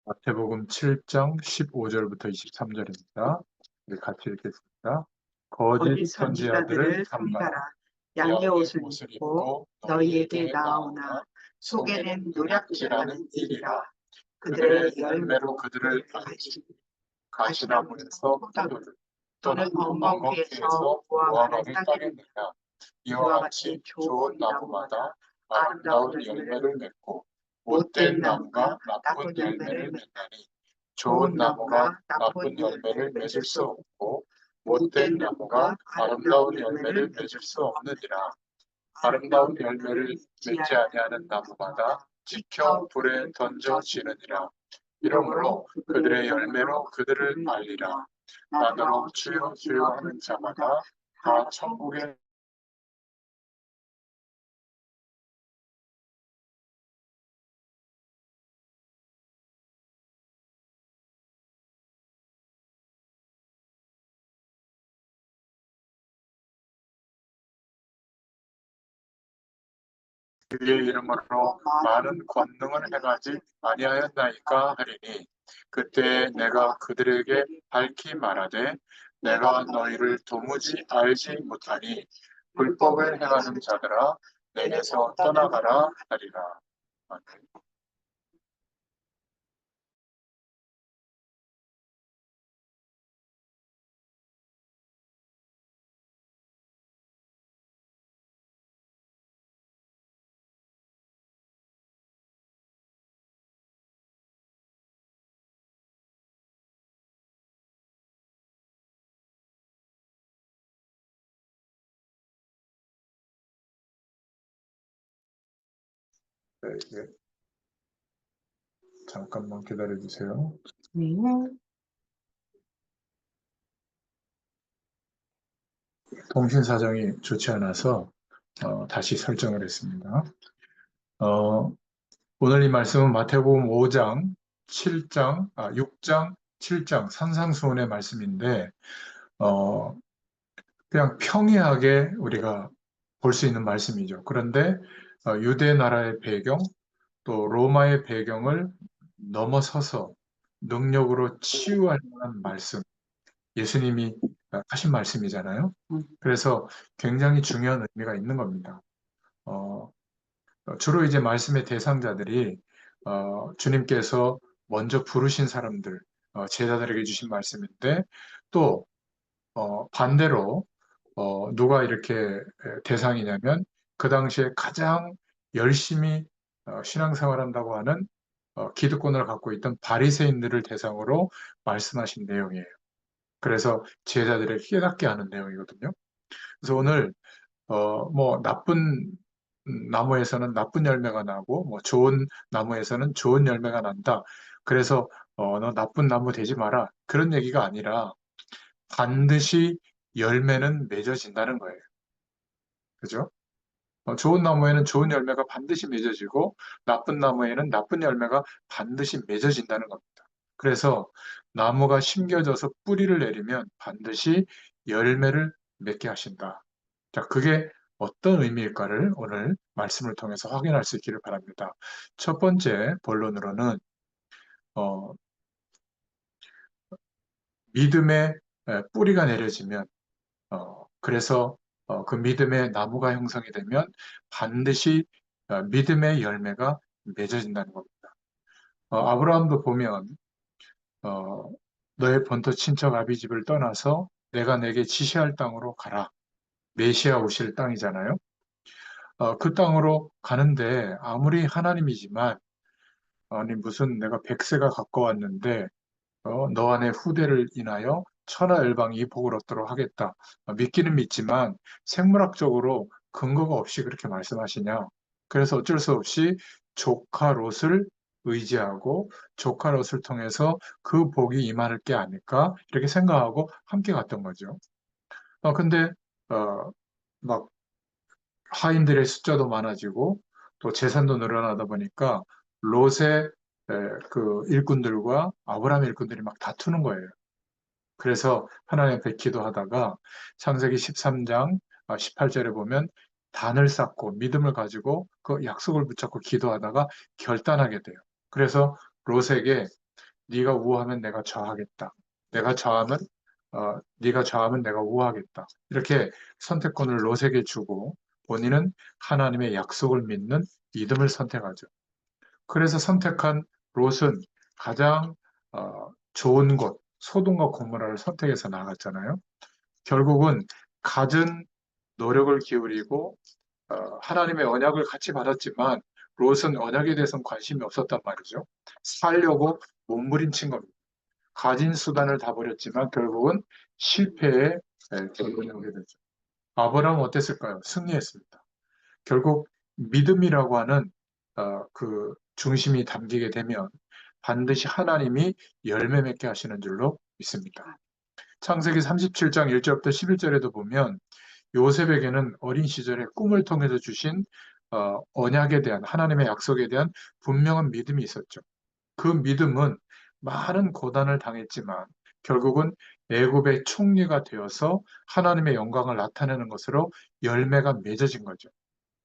마태복음 7장 15절부터 23절입니다. 우리 같이 읽겠습니다. 거짓 선지자들을 삼가라. 양의 옷을 입고 너희에게 나아오나 속에는 노략질하는 일이라. 그들의 열매로 그들을 알지. 가시나무에서 포도를 또는 엉겅퀴에서 무화과를 따겠느냐. 이와 같이 좋은 나무마다 아름다운 열매를 맺고 못된 나무가 나쁜 열매를 맺나니 좋은 나무가 나쁜 열매를 맺을 수 없고 못된 나무가 아름다운 열매를 맺을 수 없느니라. 아름다운 열매를 맺지 아니하는 나무마다 지켜 불에 던져지느니라. 이러므로 그들의 열매로 그들을 알리라. 나더러 주여 주여 하는 자마다 다 천국에 그의 이름으로 많은 권능을 행하지 아니하였나이까 하리니 그때 내가 그들에게 밝히 말하되 내가 너희를 도무지 알지 못하니 불법을 행하는 자들아 내게서 떠나가라 하리라. 아멘. 네, 네. 잠깐만 기다려 주세요. 네. 통신 사정이 좋지 않아서 다시 설정을 했습니다. 오늘 이 말씀은 마태복음 5장, 7장, 6장, 7장 산상수훈의 말씀인데 어, 그냥 평이하게 우리가 볼 수 있는 말씀이죠. 그런데 유대 나라의 배경, 또 로마의 배경을 넘어서서 능력으로 치유할 만한 말씀, 예수님이 하신 말씀이잖아요. 그래서 굉장히 중요한 의미가 있는 겁니다. 어, 주로 이제 말씀의 대상자들이 주님께서 먼저 부르신 사람들, 제자들에게 주신 말씀인데 또 반대로 누가 이렇게 대상이냐면 그 당시에 가장 열심히 신앙생활한다고 하는 기득권을 갖고 있던 바리새인들을 대상으로 말씀하신 내용이에요. 그래서 제자들을 깨닫게 하는 내용이거든요. 그래서 오늘 뭐 나쁜 나무에서는 나쁜 열매가 나고 뭐 좋은 나무에서는 좋은 열매가 난다. 그래서 너 나쁜 나무 되지 마라. 그런 얘기가 아니라 반드시 열매는 맺어진다는 거예요. 그죠? 좋은 나무에는 좋은 열매가 반드시 맺어지고 나쁜 나무에는 나쁜 열매가 반드시 맺어진다는 겁니다. 그래서 나무가 심겨져서 뿌리를 내리면 반드시 열매를 맺게 하신다. 자, 그게 어떤 의미일까를 오늘 말씀을 통해서 확인할 수 있기를 바랍니다. 첫 번째 본론으로는 어, 믿음의 뿌리가 내려지면 그래서 그 믿음의 나무가 형성이 되면 반드시 믿음의 열매가 맺어진다는 겁니다. 아브라함도 보면 어, 너의 본토 친척 아비 집을 떠나서 내가 내게 지시할 땅으로 가라. 메시아 오실 땅이잖아요. 그 땅으로 가는데 아무리 하나님이지만 아니 무슨 내가 100세가 가까웠는데 너 안에 후대를 인하여 천하열방이 이 복을 얻도록 하겠다. 믿기는 믿지만 생물학적으로 근거가 없이 그렇게 말씀하시냐. 그래서 어쩔 수 없이 조카 롯을 의지하고 조카 롯을 통해서 그 복이 임할 게 아닐까 이렇게 생각하고 함께 갔던 거죠. 근데 막 하인들의 숫자도 많아지고 또 재산도 늘어나다 보니까 롯의 그 일꾼들과 아브라함 일꾼들이 막 다투는 거예요. 그래서 하나님 앞에 기도하다가 창세기 13장 18절에 보면 단을 쌓고 믿음을 가지고 그 약속을 붙잡고 기도하다가 결단하게 돼요. 그래서 롯에게 네가 우하면 내가 좌하겠다. 내가 좌하면 네가 좌하면 내가 우하겠다. 이렇게 선택권을 롯에게 주고 본인은 하나님의 약속을 믿는 믿음을 선택하죠. 그래서 선택한 롯은 가장 좋은 곳, 소돔과 고모라를 선택해서 나갔잖아요. 결국은 갖은 노력을 기울이고 하나님의 언약을 같이 받았지만 롯은 언약에 대해서는 관심이 없었단 말이죠. 살려고 몸부림친 겁니다. 가진 수단을 다 버렸지만 결국은 실패에 결론이 오게 되죠. 아브라함은 어땠을까요? 승리했습니다. 결국 믿음이라고 하는 그 중심이 담기게 되면 반드시 하나님이 열매 맺게 하시는 줄로 믿습니다. 창세기 37장 1절부터 11절에도 보면 요셉에게는 어린 시절에 꿈을 통해서 주신 언약에 대한 하나님의 약속에 대한 분명한 믿음이 있었죠. 그 믿음은 많은 고난을 당했지만 결국은 애굽의 총리가 되어서 하나님의 영광을 나타내는 것으로 열매가 맺어진 거죠.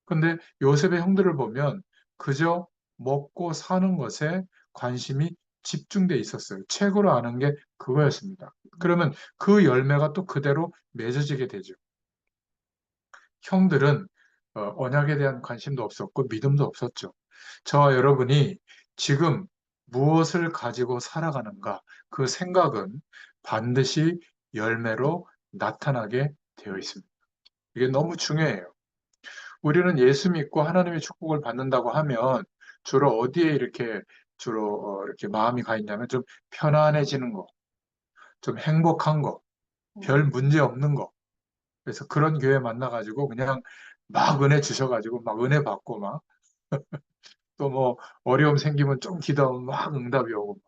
근데 요셉의 형들을 보면 그저 먹고 사는 것에 관심이 집중돼 있었어요. 최고로 아는 게 그거였습니다. 그러면 그 열매가 또 그대로 맺어지게 되죠. 형들은 언약에 대한 관심도 없었고 믿음도 없었죠. 저와 여러분이 지금 무엇을 가지고 살아가는가 그 생각은 반드시 열매로 나타나게 되어 있습니다. 이게 너무 중요해요. 우리는 예수 믿고 하나님의 축복을 받는다고 하면 주로 어디에 이렇게 주로 이렇게 마음이 가 있냐면 좀 편안해지는 거, 좀 행복한 거, 별 문제 없는 거. 그래서 그런 교회 만나가지고 그냥 막 은혜 주셔가지고 막 은혜 받고 막 또 뭐 어려움 생기면 좀 기도하면 막 응답이 오고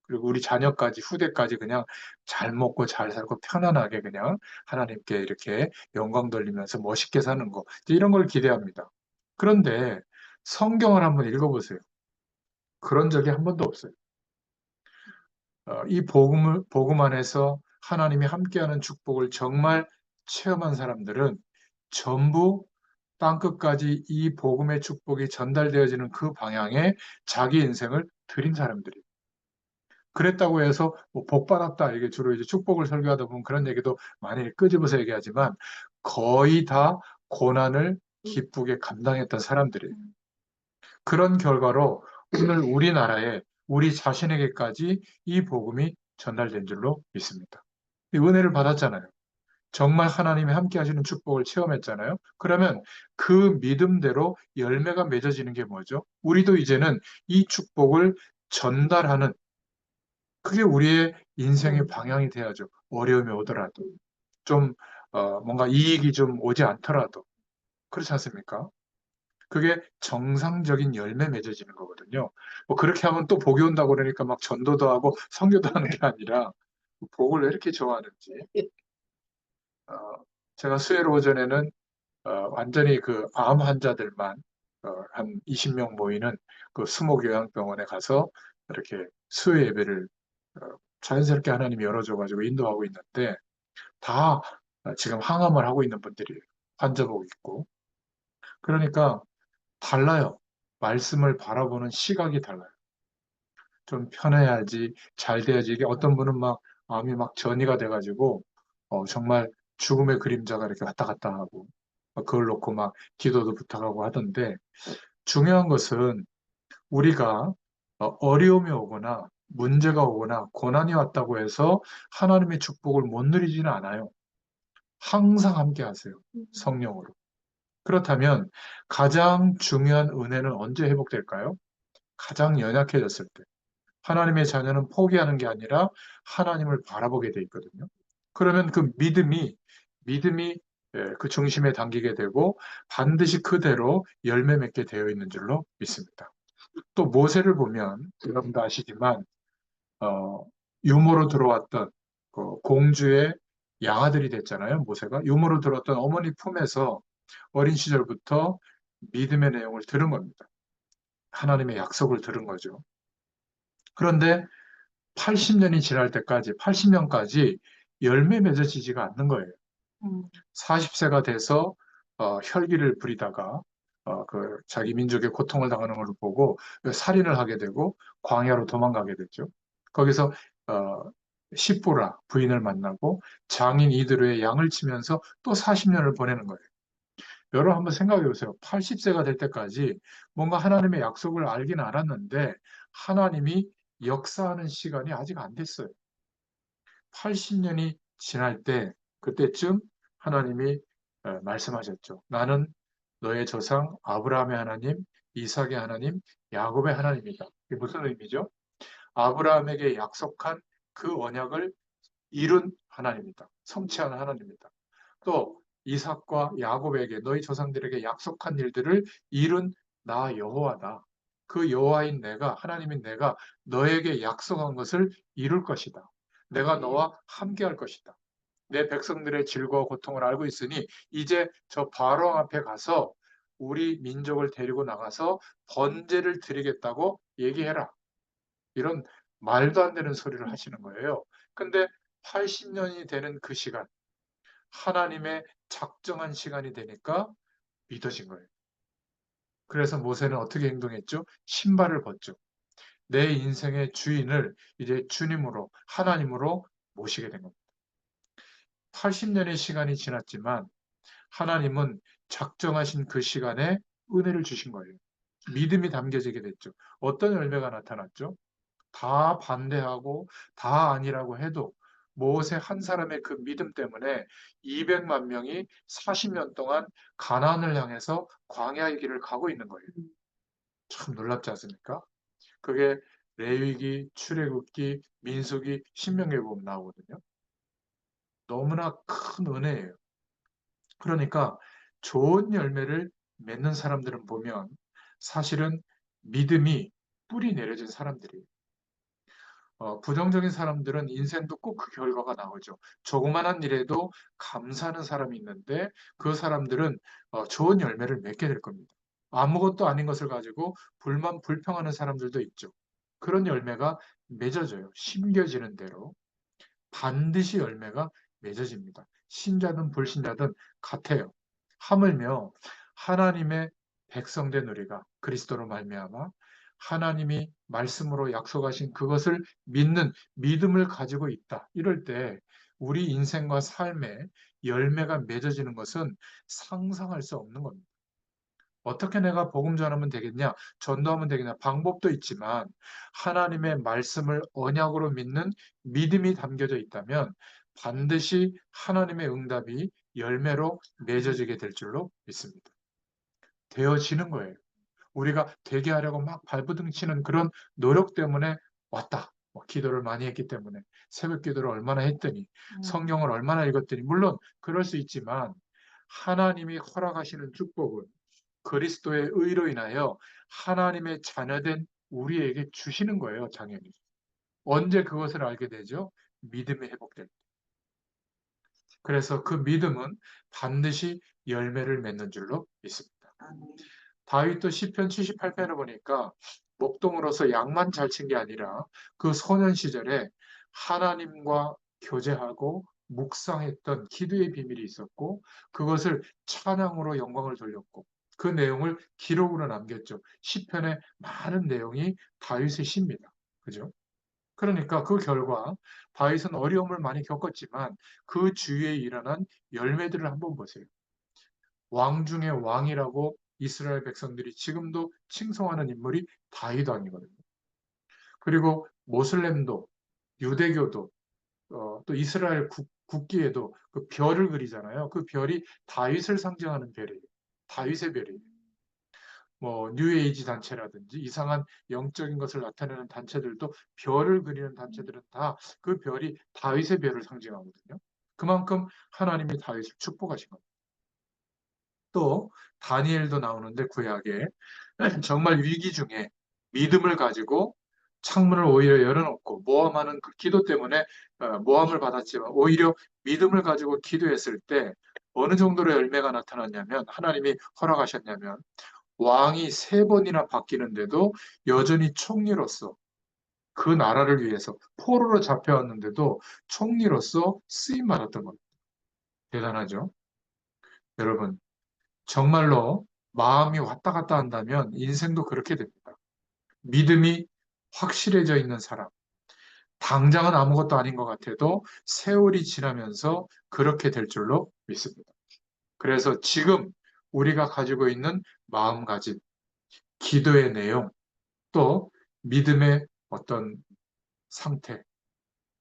그리고 우리 자녀까지 후대까지 그냥 잘 먹고 잘 살고 편안하게 그냥 하나님께 이렇게 영광 돌리면서 멋있게 사는 거 이제 이런 걸 기대합니다. 그런데 성경을 한번 읽어보세요. 그런 적이 한 번도 없어요. 이 복음 안에서 하나님이 함께하는 축복을 정말 체험한 사람들은 전부 땅끝까지 이 복음의 축복이 전달되어지는 그 방향에 자기 인생을 드린 사람들이에요. 그랬다고 해서 뭐복 받았다 이게 주로 이제 축복을 설교하다 보면 그런 얘기도 많이 끄집어서 얘기하지만 거의 다 고난을 기쁘게 감당했던 사람들이에요. 그런 결과로 오늘 우리나라에 우리 자신에게까지 이 복음이 전달된 줄로 믿습니다. 이 은혜를 받았잖아요. 정말 하나님이 함께 하시는 축복을 체험했잖아요. 그러면 그 믿음대로 열매가 맺어지는 게 뭐죠? 우리도 이제는 이 축복을 전달하는 그게 우리의 인생의 방향이 돼야죠. 어려움이 오더라도 좀 뭔가 이익이 좀 오지 않더라도 그렇지 않습니까? 그게 정상적인 열매 맺어지는 거거든요. 뭐 그렇게 하면 또 복이 온다고 그러니까 막 전도도 하고 선교도 하는 게 아니라 복을 왜 이렇게 좋아하는지. 어, 제가 수요일 오전에는 완전히 그 암 환자들만 한 20명 모이는 그 수목요양병원에 가서 이렇게 수요 예배를 어, 자연스럽게 하나님이 열어줘가지고 인도하고 있는데 다 지금 항암을 하고 있는 분들이 환자복 있고 그러니까 달라요. 말씀을 바라보는 시각이 달라요. 좀 편해야지, 잘 돼야지. 이게 어떤 분은 막 마음이 막 전이가 돼가지고 정말 죽음의 그림자가 이렇게 왔다 갔다 하고 그걸 놓고 막 기도도 부탁하고 하던데 중요한 것은 우리가 어려움이 오거나 문제가 오거나 고난이 왔다고 해서 하나님의 축복을 못 누리지는 않아요. 항상 함께 하세요. 성령으로. 그렇다면 가장 중요한 은혜는 언제 회복될까요? 가장 연약해졌을 때. 하나님의 자녀는 포기하는 게 아니라 하나님을 바라보게 돼 있거든요. 그러면 그 믿음이 그 중심에 담기게 되고 반드시 그대로 열매 맺게 되어 있는 줄로 믿습니다. 또 모세를 보면 여러분도 아시지만 어, 유모로 들어왔던 그 공주의 양아들이 됐잖아요. 모세가 유모로 들어왔던 어머니 품에서 어린 시절부터 믿음의 내용을 들은 겁니다. 하나님의 약속을 들은 거죠. 그런데 80년이 지날 때까지, 80년까지 열매 맺어지지가 않는 거예요. 40세가 돼서 혈기를 부리다가 그 자기 민족의 고통을 당하는 걸 보고 살인을 하게 되고 광야로 도망가게 됐죠. 거기서 시보라 부인을 만나고 장인 이드로의 양을 치면서 또 40년을 보내는 거예요. 여러분 한번 생각해 보세요. 80세가 될 때까지 뭔가 하나님의 약속을 알긴 알았는데 하나님이 역사하는 시간이 아직 안 됐어요. 80년이 지날 때 그때쯤 하나님이 말씀하셨죠. 나는 너의 조상 아브라함의 하나님, 이삭의 하나님, 야곱의 하나님이다. 이게 무슨 의미죠? 아브라함에게 약속한 그 언약을 이룬 하나님이다. 성취한 하나님이다. 또 이삭과 야곱에게 너희 조상들에게 약속한 일들을 이룬 나 여호와다. 그 여호와인 내가 하나님인 내가 너에게 약속한 것을 이룰 것이다. 내가 너와 함께할 것이다. 내 백성들의 질고와 고통을 알고 있으니 이제 저 바로 앞에 가서 우리 민족을 데리고 나가서 번제를 드리겠다고 얘기해라. 이런 말도 안 되는 소리를 하시는 거예요. 근데 80년이 되는 그 시간, 하나님의 작정한 시간이 되니까 믿어진 거예요. 그래서 모세는 어떻게 행동했죠? 신발을 벗죠. 내 인생의 주인을 이제 주님으로, 하나님으로 모시게 된 겁니다. 80년의 시간이 지났지만 하나님은 작정하신 그 시간에 은혜를 주신 거예요. 믿음이 담겨지게 됐죠. 어떤 열매가 나타났죠? 다 반대하고 다 아니라고 해도 모세 한 사람의 그 믿음 때문에 200만 명이 40년 동안 가나안을 향해서 광야의 길을 가고 있는 거예요. 참 놀랍지 않습니까? 그게 레위기, 출애굽기, 민수기, 신명기에 보면 나오거든요. 너무나 큰 은혜예요. 그러니까 좋은 열매를 맺는 사람들은 보면 사실은 믿음이 뿌리 내려진 사람들이에요. 부정적인 사람들은 인생도 꼭 그 결과가 나오죠. 조그만한 일에도 감사하는 사람이 있는데 그 사람들은 좋은 열매를 맺게 될 겁니다. 아무것도 아닌 것을 가지고 불만, 불평하는 사람들도 있죠. 그런 열매가 맺어져요. 심겨지는 대로. 반드시 열매가 맺어집니다. 신자든 불신자든 같아요. 하물며 하나님의 백성된 우리가 그리스도로 말미암아 하나님이 말씀으로 약속하신 그것을 믿는 믿음을 가지고 있다. 이럴 때 우리 인생과 삶에 열매가 맺어지는 것은 상상할 수 없는 겁니다. 어떻게 내가 복음 전하면 되겠냐? 전도하면 되겠냐? 방법도 있지만 하나님의 말씀을 언약으로 믿는 믿음이 담겨져 있다면 반드시 하나님의 응답이 열매로 맺어지게 될 줄로 믿습니다. 되어지는 거예요. 우리가 되게 하려고 막 발버둥 치는 그런 노력 때문에 왔다. 뭐 기도를 많이 했기 때문에 새벽 기도를 얼마나 했더니 성경을 얼마나 읽었더니 물론 그럴 수 있지만 하나님이 허락하시는 축복은 그리스도의 의로 인하여 하나님의 자녀된 우리에게 주시는 거예요, 당연히. 언제 그것을 알게 되죠? 믿음이 회복될 때. 그래서 그 믿음은 반드시 열매를 맺는 줄로 믿습니다. 다윗도 시편 78편을 보니까 목동으로서 양만 잘 친 게 아니라 그 소년 시절에 하나님과 교제하고 묵상했던 기도의 비밀이 있었고 그것을 찬양으로 영광을 돌렸고 그 내용을 기록으로 남겼죠. 시편의 많은 내용이 다윗의 시입니다. 그죠? 그러니까 그 결과 다윗은 어려움을 많이 겪었지만 그 주위에 일어난 열매들을 한번 보세요. 왕 중의 왕이라고 이스라엘 백성들이 지금도 칭송하는 인물이 다윗 왕이거든요. 그리고 모슬렘도 유대교도 또 이스라엘 국기에도 그 별을 그리잖아요. 그 별이 다윗을 상징하는 별이에요. 다윗의 별이에요. 뭐 뉴에이지 단체라든지 이상한 영적인 것을 나타내는 단체들도 별을 그리는 단체들은 다 그 별이 다윗의 별을 상징하거든요. 그만큼 하나님이 다윗을 축복하신 겁니다. 또 다니엘도 나오는데 구약에 정말 위기 중에 믿음을 가지고 창문을 오히려 열어놓고 모함하는 그 기도 때문에 모함을 받았지만 오히려 믿음을 가지고 기도했을 때 어느 정도로 열매가 나타났냐면 하나님이 허락하셨냐면 왕이 세 번이나 바뀌는데도 여전히 총리로서 그 나라를 위해서 포로로 잡혀왔는데도 총리로서 쓰임 받았던 겁니다. 대단하죠? 여러분 정말로 마음이 왔다 갔다 한다면 인생도 그렇게 됩니다. 믿음이 확실해져 있는 사람, 당장은 아무것도 아닌 것 같아도 세월이 지나면서 그렇게 될 줄로 믿습니다. 그래서 지금 우리가 가지고 있는 마음가짐, 기도의 내용, 또 믿음의 어떤 상태,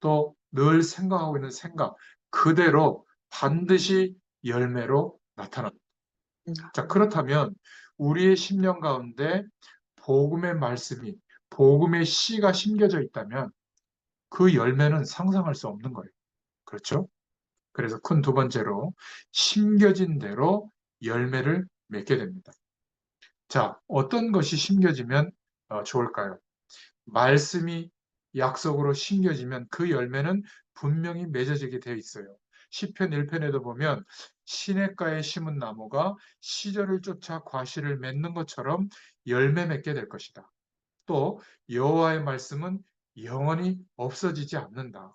또 늘 생각하고 있는 생각, 그대로 반드시 열매로 나타납니다. 자, 그렇다면 우리의 심령 가운데 복음의 말씀이, 복음의 씨가 심겨져 있다면 그 열매는 상상할 수 없는 거예요. 그렇죠? 그래서 큰 두 번째로 심겨진 대로 열매를 맺게 됩니다. 자, 어떤 것이 심겨지면 좋을까요? 말씀이 약속으로 심겨지면 그 열매는 분명히 맺어지게 되어 있어요. 시편 1편에도 보면 시냇가에 심은 나무가 시절을 쫓아 과실을 맺는 것처럼 열매 맺게 될 것이다. 또 여호와의 말씀은 영원히 없어지지 않는다.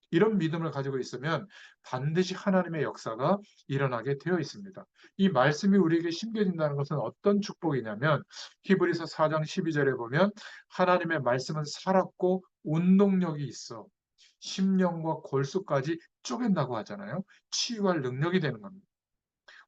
이런 믿음을 가지고 있으면 반드시 하나님의 역사가 일어나게 되어 있습니다. 이 말씀이 우리에게 심겨진다는 것은 어떤 축복이냐면 히브리서 4장 12절에 보면 하나님의 말씀은 살았고 운동력이 있어 심령과 골수까지 쪼갠다고 하잖아요. 치유할 능력이 되는 겁니다.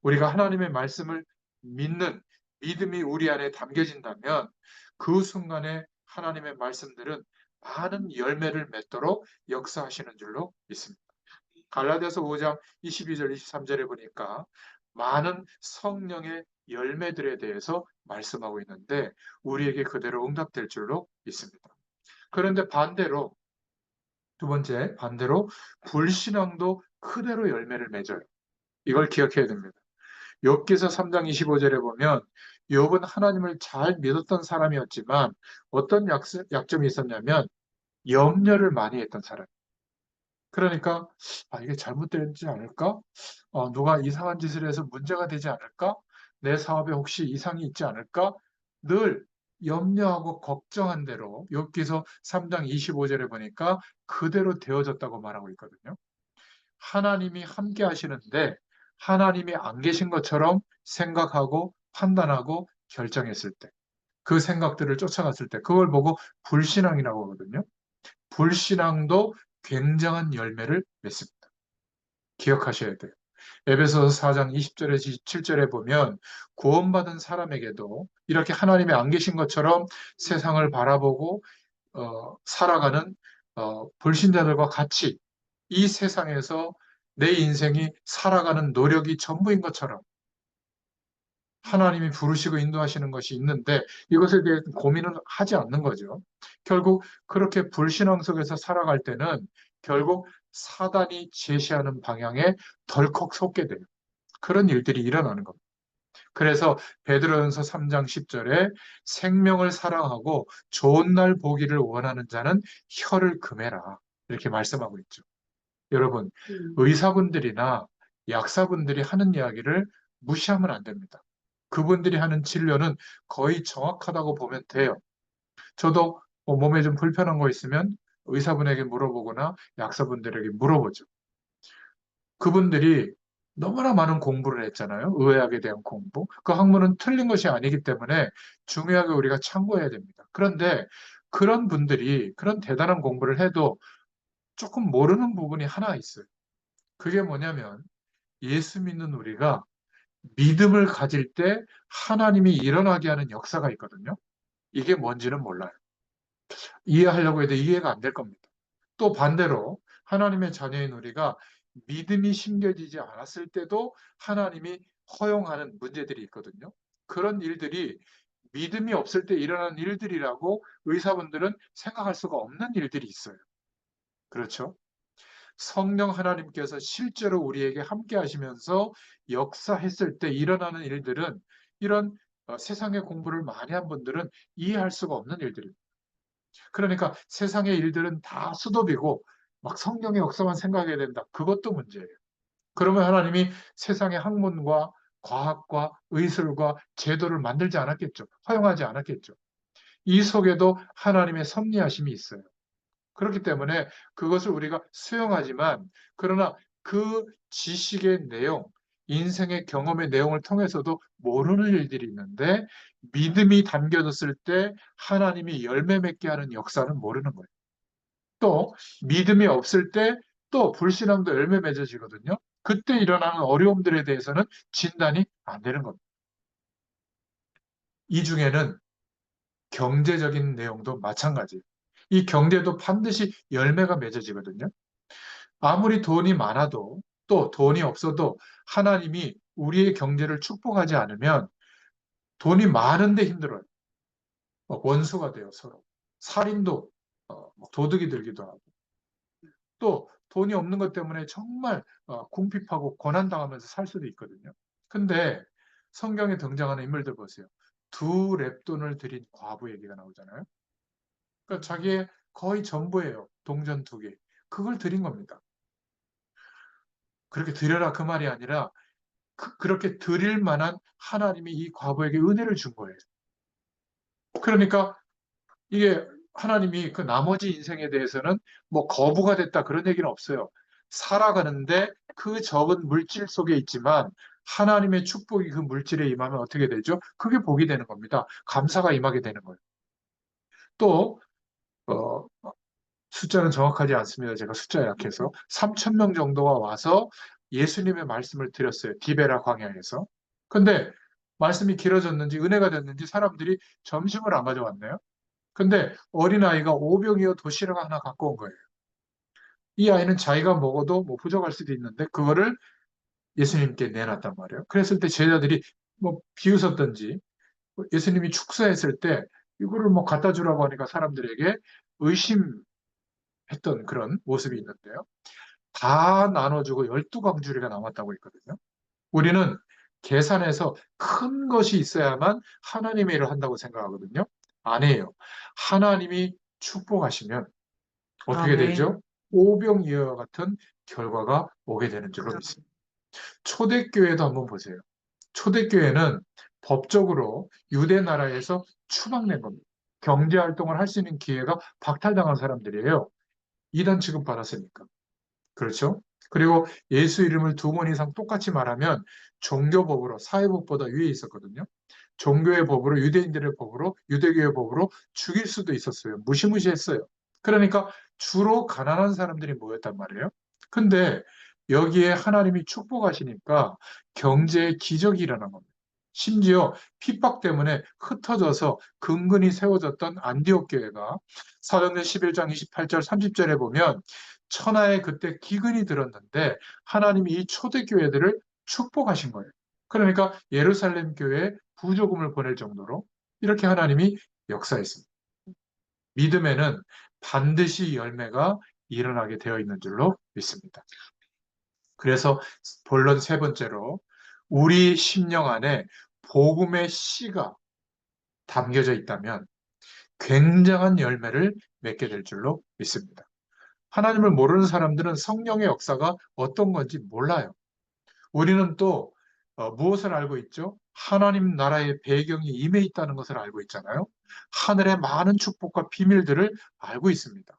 우리가 하나님의 말씀을 믿는 믿음이 우리 안에 담겨진다면 그 순간에 하나님의 말씀들은 많은 열매를 맺도록 역사하시는 줄로 믿습니다. 갈라디아서 5장 22절 23절에 보니까 많은 성령의 열매들에 대해서 말씀하고 있는데 우리에게 그대로 응답될 줄로 믿습니다. 그런데 반대로 두 번째 반대로 불신앙도 그대로 열매를 맺어요. 이걸 기억해야 됩니다. 욥기서 3장 25절에 보면 욥은 하나님을 잘 믿었던 사람이었지만 어떤 약점이 있었냐면 염려를 많이 했던 사람. 그러니까 이게 잘못되지 않을까? 누가 이상한 짓을 해서 문제가 되지 않을까? 내 사업에 혹시 이상이 있지 않을까? 늘 염려하고 걱정한 대로 욥기서 3장 25절에 보니까 그대로 되어졌다고 말하고 있거든요. 하나님이 함께 하시는데 하나님이 안 계신 것처럼 생각하고 판단하고 결정했을 때, 그 생각들을 쫓아갔을 때, 그걸 보고 불신앙이라고 하거든요. 불신앙도 굉장한 열매를 맺습니다. 기억하셔야 돼요. 에베소서 4장 20절에 27절에 보면 구원받은 사람에게도 이렇게 하나님이 안 계신 것처럼 세상을 바라보고 살아가는 불신자들과 같이 이 세상에서 내 인생이 살아가는 노력이 전부인 것처럼 하나님이 부르시고 인도하시는 것이 있는데 이것에 대해 고민을 하지 않는 거죠. 결국 그렇게 불신앙 속에서 살아갈 때는 결국 사단이 제시하는 방향에 덜컥 솟게 돼요. 그런 일들이 일어나는 겁니다. 그래서 베드로전서 3장 10절에 생명을 사랑하고 좋은 날 보기를 원하는 자는 혀를 금해라. 이렇게 말씀하고 있죠. 여러분, 의사분들이나 약사분들이 하는 이야기를 무시하면 안 됩니다. 그분들이 하는 진료는 거의 정확하다고 보면 돼요. 저도 몸에 좀 불편한 거 있으면 의사분에게 물어보거나 약사분들에게 물어보죠. 그분들이 너무나 많은 공부를 했잖아요. 의학에 대한 공부. 그 학문은 틀린 것이 아니기 때문에 중요하게 우리가 참고해야 됩니다. 그런데 그런 분들이 그런 대단한 공부를 해도 조금 모르는 부분이 하나 있어요. 그게 뭐냐면 예수 믿는 우리가 믿음을 가질 때 하나님이 일어나게 하는 역사가 있거든요. 이게 뭔지는 몰라요. 이해하려고 해도 이해가 안 될 겁니다. 또 반대로 하나님의 자녀인 우리가 믿음이 심겨지지 않았을 때도 하나님이 허용하는 문제들이 있거든요. 그런 일들이 믿음이 없을 때 일어나는 일들이라고 의사분들은 생각할 수가 없는 일들이 있어요. 그렇죠? 성령 하나님께서 실제로 우리에게 함께 하시면서 역사했을 때 일어나는 일들은 이런 세상의 공부를 많이 한 분들은 이해할 수가 없는 일들입니다. 그러니까 세상의 일들은 다 수도비고 막 성령의 역사만 생각해야 된다. 그것도 문제예요. 그러면 하나님이 세상의 학문과 과학과 의술과 제도를 만들지 않았겠죠. 허용하지 않았겠죠. 이 속에도 하나님의 섭리하심이 있어요. 그렇기 때문에 그것을 우리가 수용하지만 그러나 그 지식의 내용, 인생의 경험의 내용을 통해서도 모르는 일들이 있는데 믿음이 담겨졌을 때 하나님이 열매 맺게 하는 역사는 모르는 거예요. 또 믿음이 없을 때 또 불신앙도 열매 맺어지거든요. 그때 일어나는 어려움들에 대해서는 진단이 안 되는 겁니다. 이 중에는 경제적인 내용도 마찬가지예요. 이 경제도 반드시 열매가 맺어지거든요. 아무리 돈이 많아도 또 돈이 없어도 하나님이 우리의 경제를 축복하지 않으면 돈이 많은데 힘들어요. 원수가 돼요, 서로. 살인도 도둑이 들기도 하고. 또 돈이 없는 것 때문에 정말 궁핍하고 고난당하면서 살 수도 있거든요. 근데 성경에 등장하는 인물들 보세요. 두 렙돈을 들인 과부 얘기가 나오잖아요. 그러니까 자기의 거의 전부예요. 동전 두 개. 그걸 드린 겁니다. 그렇게 드려라 그 말이 아니라 그렇게 드릴 만한 하나님이 이 과부에게 은혜를 준 거예요. 그러니까 이게 하나님이 그 나머지 인생에 대해서는 뭐 거부가 됐다 그런 얘기는 없어요. 살아가는데 그 적은 물질 속에 있지만 하나님의 축복이 그 물질에 임하면 어떻게 되죠? 그게 복이 되는 겁니다. 감사가 임하게 되는 거예요. 또 어, 숫자는 정확하지 않습니다. 제가 숫자 약해서 3천 명 정도가 와서 예수님의 말씀을 드렸어요. 디베라 광야에서. 근데 말씀이 길어졌는지 은혜가 됐는지 사람들이 점심을 안 가져왔네요. 근데 어린아이가 오병이어 도시락 하나 갖고 온 거예요. 이 아이는 자기가 먹어도 뭐 부족할 수도 있는데 그거를 예수님께 내놨단 말이에요. 그랬을 때 제자들이 뭐 비웃었던지 예수님이 축사했을 때 이거를 뭐 갖다 주라고 하니까 사람들에게 의심했던 그런 모습이 있는데요. 다 나눠주고 12광주리가 남았다고 했거든요. 우리는 계산해서 큰 것이 있어야만 하나님의 일을 한다고 생각하거든요. 아니에요. 하나님이 축복하시면 어떻게 아멘. 되죠? 오병이어와 같은 결과가 오게 되는 줄로 믿습니다. 초대교회도 한번 보세요. 초대교회는 법적으로 유대 나라에서 추방된 겁니다. 경제활동을 할 수 있는 기회가 박탈당한 사람들이에요. 이단 취급받았으니까. 그렇죠? 그리고 예수 이름을 두 번 이상 똑같이 말하면 종교법으로, 사회법보다 위에 있었거든요. 종교의 법으로, 유대인들의 법으로, 유대교의 법으로 죽일 수도 있었어요. 무시무시했어요. 그러니까 주로 가난한 사람들이 모였단 말이에요. 근데 여기에 하나님이 축복하시니까 경제의 기적이 일어난 겁니다. 심지어 핍박 때문에 흩어져서 근근히 세워졌던 안디옥 교회가 사도행전 11장 28절 30절에 보면 천하에 그때 기근이 들었는데 하나님이 이 초대교회들을 축복하신 거예요. 그러니까 예루살렘 교회에 부조금을 보낼 정도로 이렇게 하나님이 역사했습니다. 믿음에는 반드시 열매가 일어나게 되어 있는 줄로 믿습니다. 그래서 본론 세 번째로 우리 심령 안에 복음의 씨가 담겨져 있다면 굉장한 열매를 맺게 될 줄로 믿습니다. 하나님을 모르는 사람들은 성령의 역사가 어떤 건지 몰라요. 우리는 또 무엇을 알고 있죠? 하나님 나라의 배경이 임해 있다는 것을 알고 있잖아요. 하늘의 많은 축복과 비밀들을 알고 있습니다.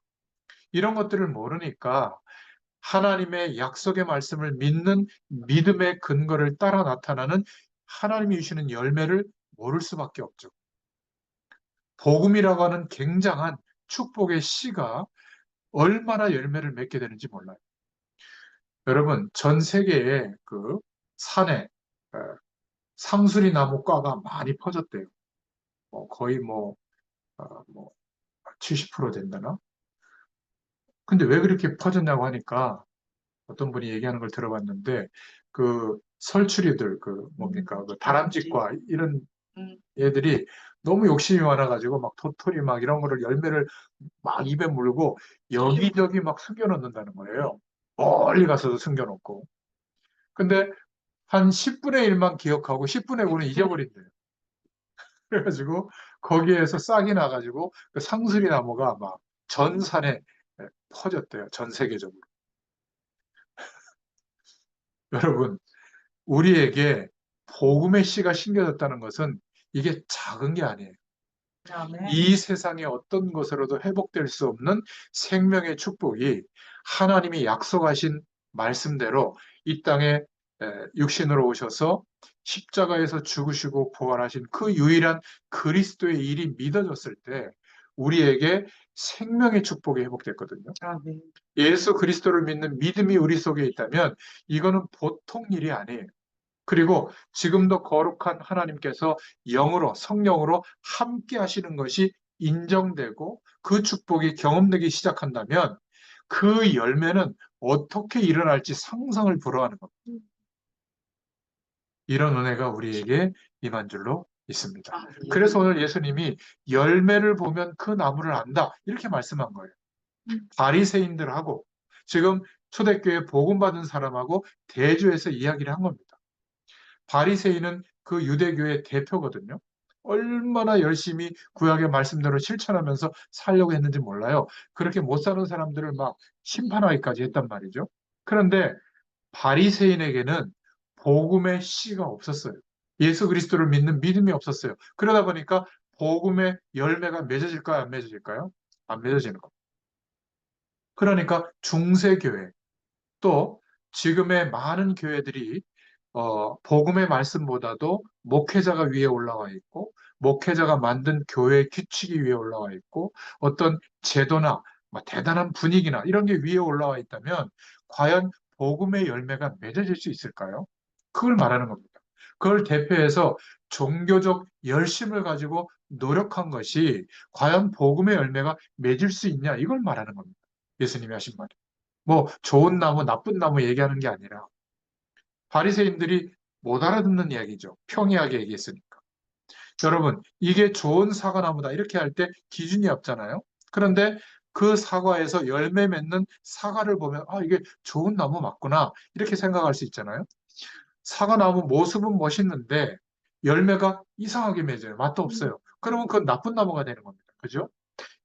이런 것들을 모르니까 하나님의 약속의 말씀을 믿는 믿음의 근거를 따라 나타나는 하나님이 주시는 열매를 모를 수밖에 없죠. 복음이라고 하는 굉장한 축복의 씨가 얼마나 열매를 맺게 되는지 몰라요. 여러분, 전 세계에 그 산에 어, 상수리 나무 과가 많이 퍼졌대요. 거의 뭐 70% 된다나? 근데 왜 그렇게 퍼졌냐고 하니까 어떤 분이 얘기하는 걸 들어봤는데 그 설치류들 그 뭡니까 그 다람쥐과 이런 애들이 너무 욕심이 많아가지고 막 도토리 막 이런 거를 열매를 막 입에 물고 여기저기 막 숨겨놓는다는 거예요. 멀리 가서도 숨겨놓고. 근데 한 10분의 1만 기억하고 10분의 9는 잊어버린대요. 그래가지고 거기에서 싹이 나가지고 그 상수리 나무가 막 전 산에 퍼졌대요. 전 세계적으로. 여러분, 우리에게 복음의 씨가 심겨졌다는 것은 이게 작은 게 아니에요. 아멘. 이 세상의 어떤 것으로도 회복될 수 없는 생명의 축복이 하나님이 약속하신 말씀대로 이 땅에 육신으로 오셔서 십자가에서 죽으시고 부활하신 그 유일한 그리스도의 일이 믿어졌을 때 우리에게 생명의 축복이 회복됐거든요. 아, 네. 예수 그리스도를 믿는 믿음이 우리 속에 있다면 이거는 보통 일이 아니에요. 그리고 지금도 거룩한 하나님께서 영으로, 성령으로 함께 하시는 것이 인정되고 그 축복이 경험되기 시작한다면 그 열매는 어떻게 일어날지 상상을 불허하는 겁니다. 이런 은혜가 우리에게 임한 줄로 있습니다. 아, 네. 그래서 오늘 예수님이 열매를 보면 그 나무를 안다. 이렇게 말씀한 거예요. 바리새인들하고 지금 초대교회 복음 받은 사람하고 대조해서 이야기를 한 겁니다. 바리새인은 그 유대교의 대표거든요. 얼마나 열심히 구약의 말씀대로 실천하면서 살려고 했는지 몰라요. 그렇게 못 사는 사람들을 막 심판하기까지 했단 말이죠. 그런데 바리새인에게는 복음의 씨가 없었어요. 예수 그리스도를 믿는 믿음이 없었어요. 그러다 보니까 복음의 열매가 맺어질까요? 안 맺어질까요? 안 맺어지는 겁니다. 그러니까 중세교회 또 지금의 많은 교회들이 복음의 말씀보다도 목회자가 위에 올라와 있고 목회자가 만든 교회 규칙이 위에 올라와 있고 어떤 제도나 뭐 대단한 분위기나 이런 게 위에 올라와 있다면 과연 복음의 열매가 맺어질 수 있을까요? 그걸 말하는 겁니다. 그걸 대표해서 종교적 열심을 가지고 노력한 것이 과연 복음의 열매가 맺을 수 있냐 이걸 말하는 겁니다. 예수님이 하신 말. 뭐 좋은 나무, 나쁜 나무 얘기하는 게 아니라 바리새인들이 못 알아듣는 이야기죠. 평이하게 얘기했으니까. 여러분, 이게 좋은 사과나무다 이렇게 할 때 기준이 없잖아요. 그런데 그 사과에서 열매 맺는 사과를 보면 아, 이게 좋은 나무 맞구나 이렇게 생각할 수 있잖아요. 사과나무 모습은 멋있는데 열매가 이상하게 맺어요. 맛도 없어요. 그러면 그건 나쁜 나무가 되는 겁니다. 그죠?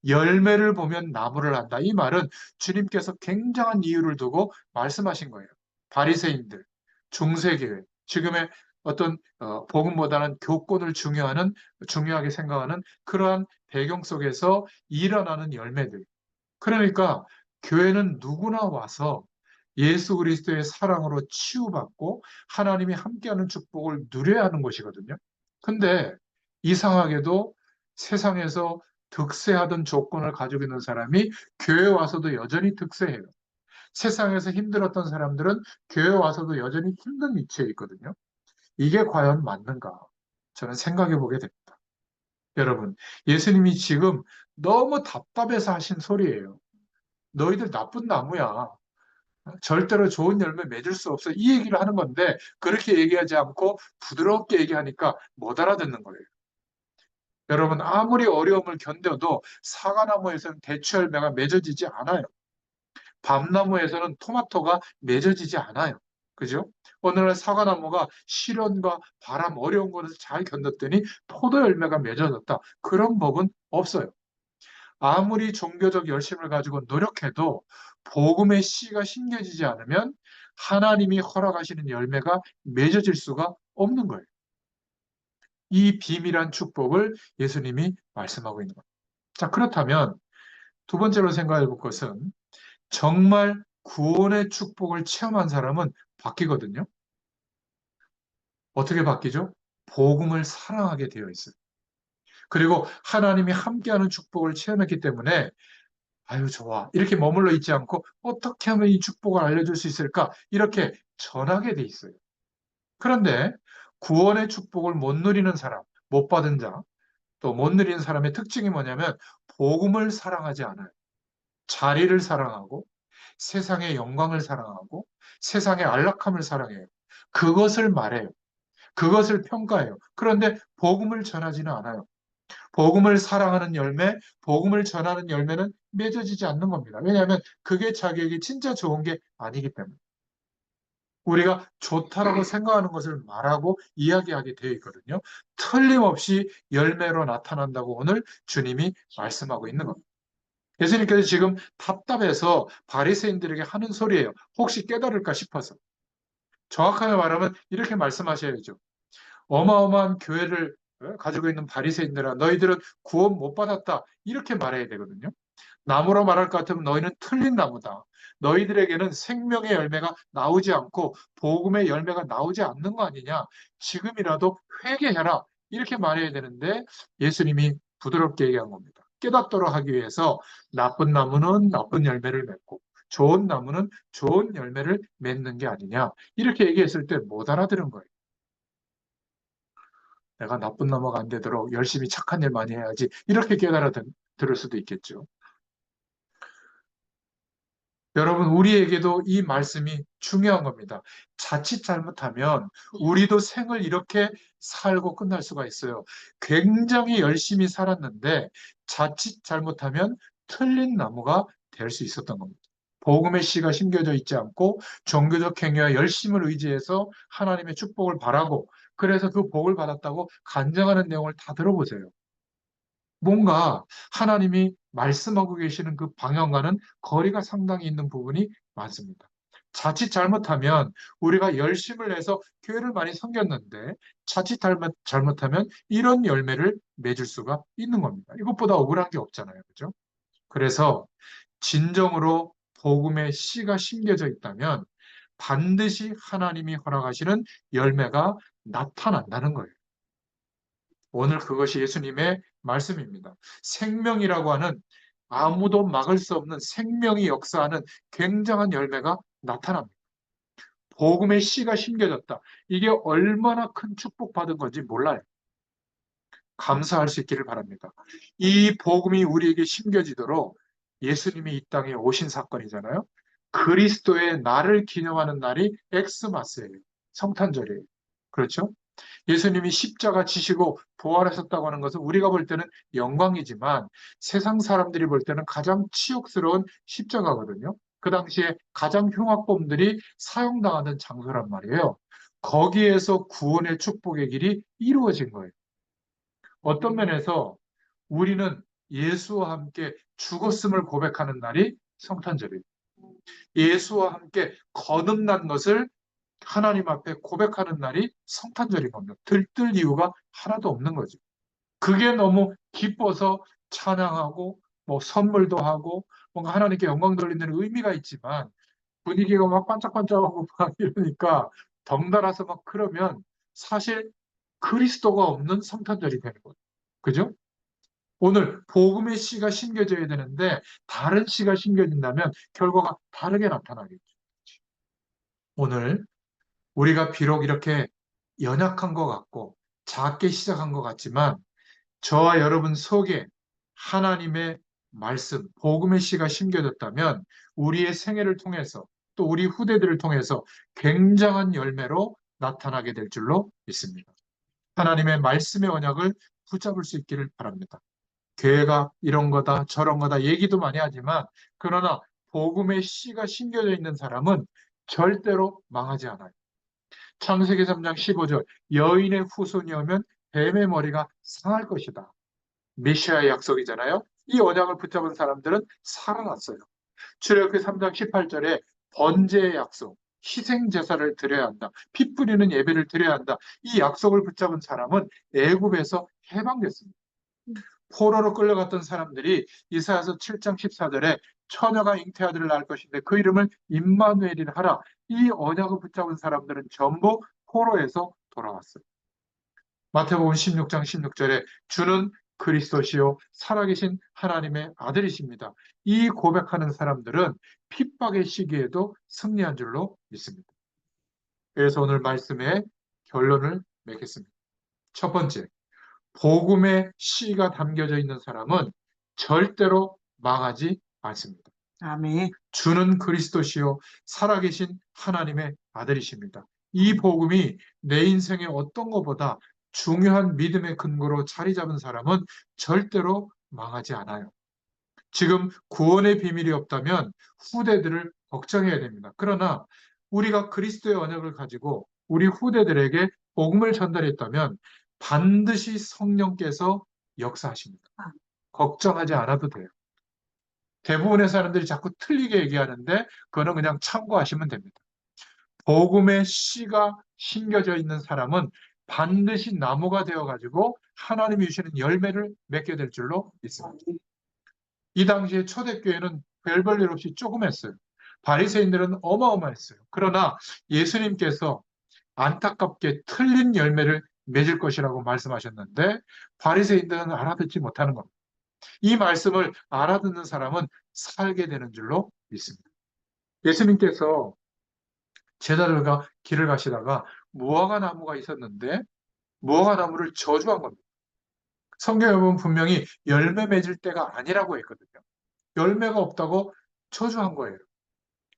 열매를 보면 나무를 안다. 이 말은 주님께서 굉장한 이유를 두고 말씀하신 거예요. 바리새인들, 중세교회, 지금의 어떤 복음보다는 교권을 중요하게 생각하는 그러한 배경 속에서 일어나는 열매들. 그러니까 교회는 누구나 와서 예수 그리스도의 사랑으로 치유받고 하나님이 함께하는 축복을 누려야 하는 것이거든요. 근데 이상하게도 세상에서 득세하던 조건을 가지고 있는 사람이 교회 와서도 여전히 득세해요. 세상에서 힘들었던 사람들은 교회 와서도 여전히 힘든 위치에 있거든요. 이게 과연 맞는가? 저는 생각해 보게 됩니다. 여러분, 예수님이 지금 너무 답답해서 하신 소리예요. 너희들 나쁜 나무야. 절대로 좋은 열매 맺을 수 없어. 이 얘기를 하는 건데 그렇게 얘기하지 않고 부드럽게 얘기하니까 못 알아듣는 거예요. 여러분 아무리 어려움을 견뎌도 사과나무에서는 대추 열매가 맺어지지 않아요. 밤나무에서는 토마토가 맺어지지 않아요. 그죠? 오늘날 사과나무가 시련과 바람 어려운 것을 잘 견뎠더니 포도 열매가 맺어졌다. 그런 법은 없어요. 아무리 종교적 열심을 가지고 노력해도 복음의 씨가 심겨지지 않으면 하나님이 허락하시는 열매가 맺어질 수가 없는 거예요. 이 비밀한 축복을 예수님이 말씀하고 있는 겁니다. 자, 그렇다면 두 번째로 생각해 볼 것은 정말 구원의 축복을 체험한 사람은 바뀌거든요. 어떻게 바뀌죠? 복음을 사랑하게 되어 있어요. 그리고 하나님이 함께하는 축복을 체험했기 때문에 아유, 좋아. 이렇게 머물러 있지 않고 어떻게 하면 이 축복을 알려줄 수 있을까? 이렇게 전하게 돼 있어요. 그런데 구원의 축복을 못 누리는 사람, 못 받은 자, 또 못 누리는 사람의 특징이 뭐냐면 복음을 사랑하지 않아요. 자리를 사랑하고 세상의 영광을 사랑하고 세상의 안락함을 사랑해요. 그것을 말해요. 그것을 평가해요. 그런데 복음을 전하지는 않아요. 복음을 사랑하는 열매, 복음을 전하는 열매는 맺어지지 않는 겁니다. 왜냐하면 그게 자기에게 진짜 좋은 게 아니기 때문에. 우리가 좋다라고 생각하는 것을 말하고 이야기하게 되어 있거든요. 틀림없이 열매로 나타난다고 오늘 주님이 말씀하고 있는 겁니다. 예수님께서 지금 답답해서 바리새인들에게 하는 소리예요. 혹시 깨달을까 싶어서. 정확하게 말하면 이렇게 말씀하셔야죠. 어마어마한 교회를 가지고 있는 바리새인들아 너희들은 구원 못 받았다 이렇게 말해야 되거든요. 나무로 말할 것 같으면 너희는 틀린 나무다. 너희들에게는 생명의 열매가 나오지 않고 복음의 열매가 나오지 않는 거 아니냐. 지금이라도 회개해라. 이렇게 말해야 되는데 예수님이 부드럽게 얘기한 겁니다. 깨닫도록 하기 위해서 나쁜 나무는 나쁜 열매를 맺고 좋은 나무는 좋은 열매를 맺는 게 아니냐. 이렇게 얘기했을 때 못 알아들은 거예요. 내가 나쁜 나무가 안 되도록 열심히 착한 일 많이 해야지. 이렇게 깨달아 들을 수도 있겠죠. 여러분, 우리에게도 이 말씀이 중요한 겁니다. 자칫 잘못하면 우리도 생을 이렇게 살고 끝날 수가 있어요. 굉장히 열심히 살았는데 자칫 잘못하면 틀린 나무가 될 수 있었던 겁니다. 복음의 씨가 심겨져 있지 않고 종교적 행위와 열심을 의지해서 하나님의 축복을 바라고 그래서 그 복을 받았다고 간증하는 내용을 다 들어보세요. 뭔가 하나님이 말씀하고 계시는 그 방향과는 거리가 상당히 있는 부분이 많습니다. 자칫 잘못하면 우리가 열심을 내서 교회를 많이 섬겼는데 자칫 잘못하면 이런 열매를 맺을 수가 있는 겁니다. 이것보다 억울한 게 없잖아요. 그죠? 그래서 진정으로 복음의 씨가 심겨져 있다면 반드시 하나님이 허락하시는 열매가 나타난다는 거예요. 오늘 그것이 예수님의 말씀입니다. 생명이라고 하는 아무도 막을 수 없는 생명이 역사하는 굉장한 열매가 나타납니다. 복음의 씨가 심겨졌다. 이게 얼마나 큰 축복받은 건지 몰라요. 감사할 수 있기를 바랍니다. 이 복음이 우리에게 심겨지도록 예수님이 이 땅에 오신 사건이잖아요. 그리스도의 날을 기념하는 날이 엑스마스예요. 성탄절이에요. 그렇죠? 예수님이 십자가 지시고 부활하셨다고 하는 것은 우리가 볼 때는 영광이지만 세상 사람들이 볼 때는 가장 치욕스러운 십자가거든요. 그 당시에 가장 흉악범들이 사형당하는 장소란 말이에요. 거기에서 구원의 축복의 길이 이루어진 거예요. 어떤 면에서 우리는 예수와 함께 죽었음을 고백하는 날이 성탄절이에요. 예수와 함께 거듭난 것을 하나님 앞에 고백하는 날이 성탄절인 겁니다. 들뜰 이유가 하나도 없는 거죠. 그게 너무 기뻐서 찬양하고 뭐 선물도 하고 뭔가 하나님께 영광 돌리는 의미가 있지만 분위기가 막 반짝반짝하고 막 이러니까 덩달아서 막 그러면 사실 그리스도가 없는 성탄절이 되는 거죠. 그죠? 오늘 복음의 씨가 심겨져야 되는데 다른 씨가 심겨진다면 결과가 다르게 나타나겠죠. 오늘 우리가 비록 이렇게 연약한 것 같고 작게 시작한 것 같지만 저와 여러분 속에 하나님의 말씀, 복음의 씨가 심겨졌다면 우리의 생애를 통해서 또 우리 후대들을 통해서 굉장한 열매로 나타나게 될 줄로 믿습니다. 하나님의 말씀의 언약을 붙잡을 수 있기를 바랍니다. 교회가 이런 거다 저런 거다 얘기도 많이 하지만 그러나 복음의 씨가 심겨져 있는 사람은 절대로 망하지 않아요. 창세기 3장 15절 여인의 후손이 오면 뱀의 머리가 상할 것이다. 메시아의 약속이잖아요. 이 언약을 붙잡은 사람들은 살아났어요. 출애굽기 3장 18절에 번제의 약속, 희생 제사를 드려야 한다. 피 뿌리는 예배를 드려야 한다. 이 약속을 붙잡은 사람은 애굽에서 해방됐습니다. 포로로 끌려갔던 사람들이 이사야서 7장 14절에 처녀가 잉태아들을 낳을 것인데 그 이름을 임마누엘이라 하라. 이 언약을 붙잡은 사람들은 전부 포로에서 돌아왔어요. 마태복음 16장 16절에 주는 그리스도시요 살아계신 하나님의 아들이십니다. 이 고백하는 사람들은 핍박의 시기에도 승리한 줄로 믿습니다. 그래서 오늘 말씀의 결론을 맺겠습니다. 첫 번째, 복음의 씨가 담겨져 있는 사람은 절대로 망하지 않습니다. 아멘. 주는 그리스도시요 살아계신 하나님의 아들이십니다. 이 복음이 내 인생의 어떤 것보다 중요한 믿음의 근거로 자리 잡은 사람은 절대로 망하지 않아요. 지금 구원의 비밀이 없다면 후대들을 걱정해야 됩니다. 그러나 우리가 그리스도의 언약을 가지고 우리 후대들에게 복음을 전달했다면 반드시 성령께서 역사하십니다. 걱정하지 않아도 돼요. 대부분의 사람들이 자꾸 틀리게 얘기하는데 그거는 그냥 참고하시면 됩니다. 복음의 씨가 심겨져 있는 사람은 반드시 나무가 되어가지고 하나님이 주시는 열매를 맺게 될 줄로 믿습니다. 이 당시에 초대교회는 별볼 일 없이 조그맸어요. 바리새인들은 어마어마했어요. 그러나 예수님께서 안타깝게 틀린 열매를 맺을 것이라고 말씀하셨는데 바리새인들은 알아듣지 못하는 겁니다. 이 말씀을 알아듣는 사람은 살게 되는 줄로 믿습니다. 예수님께서 제자들과 길을 가시다가 무화과 나무가 있었는데 무화과 나무를 저주한 겁니다. 성경에 보면 분명히 열매 맺을 때가 아니라고 했거든요. 열매가 없다고 저주한 거예요.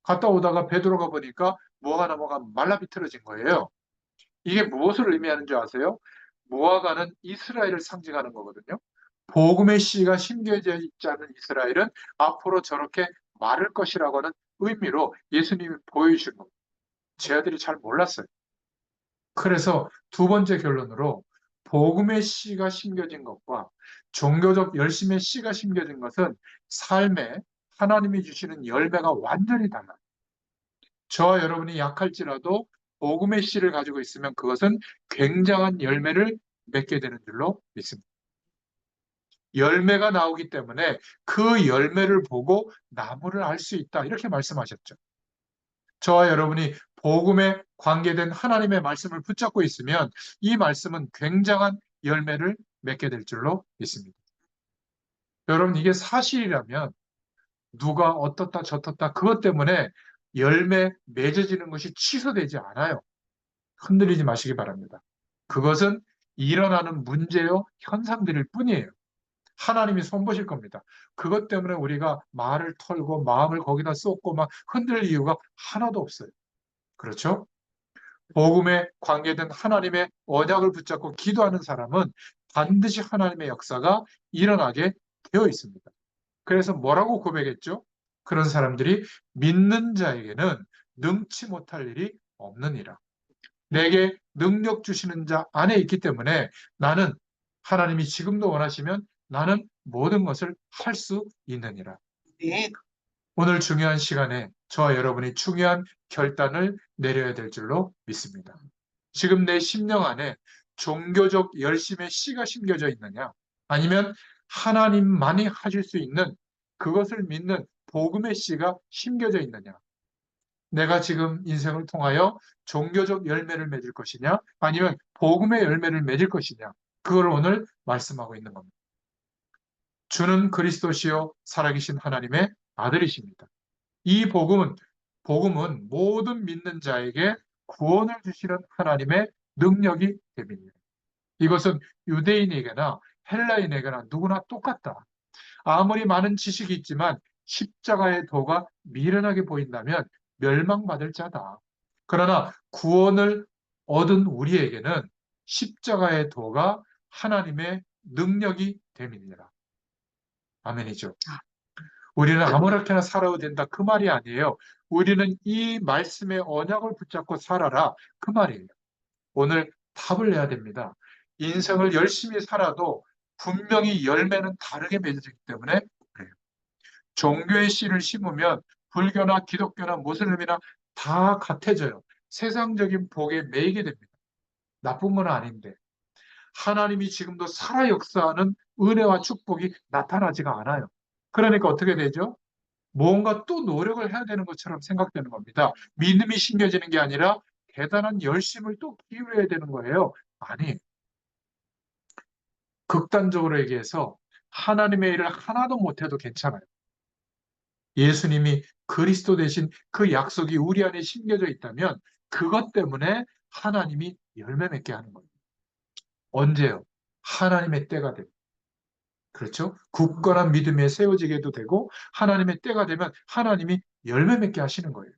갔다 오다가 베드로가 보니까 무화과 나무가 말라 비틀어진 거예요. 이게 무엇을 의미하는 줄 아세요? 무화과는 이스라엘을 상징하는 거거든요. 복음의 씨가 심겨져 있지 않은 이스라엘은 앞으로 저렇게 마를 것이라고 하는 의미로 예수님이 보여주신 겁니다. 제 아들이 잘 몰랐어요. 그래서 두 번째 결론으로 복음의 씨가 심겨진 것과 종교적 열심의 씨가 심겨진 것은 삶에 하나님이 주시는 열매가 완전히 달라요. 저와 여러분이 약할지라도 복음의 씨를 가지고 있으면 그것은 굉장한 열매를 맺게 되는 줄로 믿습니다. 열매가 나오기 때문에 그 열매를 보고 나무를 알 수 있다. 이렇게 말씀하셨죠. 저와 여러분이 복음에 관계된 하나님의 말씀을 붙잡고 있으면 이 말씀은 굉장한 열매를 맺게 될 줄로 믿습니다. 여러분, 이게 사실이라면 누가 어떻다 저떻다 그것 때문에 열매 맺어지는 것이 취소되지 않아요. 흔들리지 마시기 바랍니다. 그것은 일어나는 문제요, 현상들일 뿐이에요. 하나님이 손보실 겁니다. 그것 때문에 우리가 말을 털고 마음을 거기다 쏟고 막 흔들 이유가 하나도 없어요. 그렇죠? 복음에 관계된 하나님의 언약을 붙잡고 기도하는 사람은 반드시 하나님의 역사가 일어나게 되어 있습니다. 그래서 뭐라고 고백했죠? 그런 사람들이 믿는 자에게는 능치 못할 일이 없느니라. 내게 능력 주시는 자 안에 있기 때문에 나는 하나님이 지금도 원하시면 나는 모든 것을 할 수 있느니라. 네. 오늘 중요한 시간에 저와 여러분이 중요한 결단을 내려야 될 줄로 믿습니다. 지금 내 심령 안에 종교적 열심의 씨가 심겨져 있느냐? 아니면 하나님만이 하실 수 있는 그것을 믿는 복음의 씨가 심겨져 있느냐? 내가 지금 인생을 통하여 종교적 열매를 맺을 것이냐? 아니면 복음의 열매를 맺을 것이냐? 그걸 오늘 말씀하고 있는 겁니다. 주는 그리스도시요 살아계신 하나님의 아들이십니다. 이 복음은 모든 믿는 자에게 구원을 주시는 하나님의 능력이 됩니다. 이것은 유대인에게나 헬라인에게나 누구나 똑같다. 아무리 많은 지식이 있지만 십자가의 도가 미련하게 보인다면 멸망받을 자다. 그러나 구원을 얻은 우리에게는 십자가의 도가 하나님의 능력이 됨이니라. 아멘이죠. 우리는 아무렇게나 살아도 된다. 그 말이 아니에요. 우리는 이 말씀의 언약을 붙잡고 살아라. 그 말이에요. 오늘 답을 내야 됩니다. 인생을 열심히 살아도 분명히 열매는 다르게 맺어지기 때문에 그래요. 종교의 씨를 심으면 불교나 기독교나 무슬림이나 다 같아져요. 세상적인 복에 매이게 됩니다. 나쁜 건 아닌데 하나님이 지금도 살아 역사하는 은혜와 축복이 나타나지가 않아요. 그러니까 어떻게 되죠? 뭔가 또 노력을 해야 되는 것처럼 생각되는 겁니다. 믿음이 심겨지는 게 아니라 대단한 열심을 또 기울여야 되는 거예요. 아니, 극단적으로 얘기해서 하나님의 일을 하나도 못해도 괜찮아요. 예수님이 그리스도 대신 그 약속이 우리 안에 심겨져 있다면 그것 때문에 하나님이 열매 맺게 하는 거예요. 언제요? 하나님의 때가 되면. 그렇죠? 굳건한 믿음에 세워지게도 되고 하나님의 때가 되면 하나님이 열매 맺게 하시는 거예요.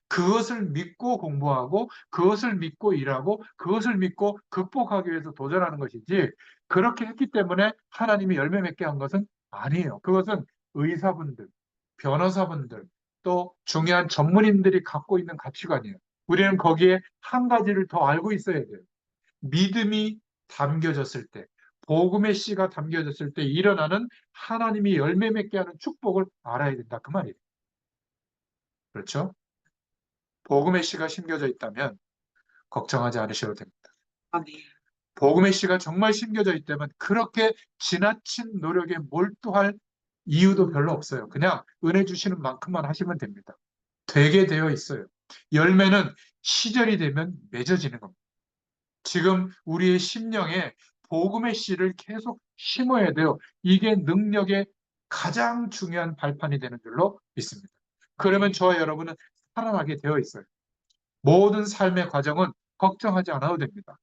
그것을 믿고 공부하고 그것을 믿고 일하고 그것을 믿고 극복하기 위해서 도전하는 것이지 그렇게 했기 때문에 하나님이 열매 맺게 한 것은 아니에요. 그것은 의사분들, 변호사분들, 또 중요한 전문인들이 갖고 있는 가치관이에요. 우리는 거기에 한 가지를 더 알고 있어야 돼요. 믿음이 담겨졌을 때, 복음의 씨가 담겨졌을 때 일어나는 하나님이 열매 맺게 하는 축복을 알아야 된다. 그 말이에요. 그렇죠? 복음의 씨가 심겨져 있다면 걱정하지 않으셔도 됩니다. 아, 네. 복음의 씨가 정말 심겨져 있다면 그렇게 지나친 노력에 몰두할 이유도 별로 없어요. 그냥 은혜 주시는 만큼만 하시면 됩니다. 되게 되어 있어요. 열매는 시절이 되면 맺어지는 겁니다. 지금 우리의 심령에 복음의 씨를 계속 심어야 돼요. 이게 능력의 가장 중요한 발판이 되는 줄로 믿습니다. 그러면 저와 여러분은 살아나게 되어 있어요. 모든 삶의 과정은 걱정하지 않아도 됩니다.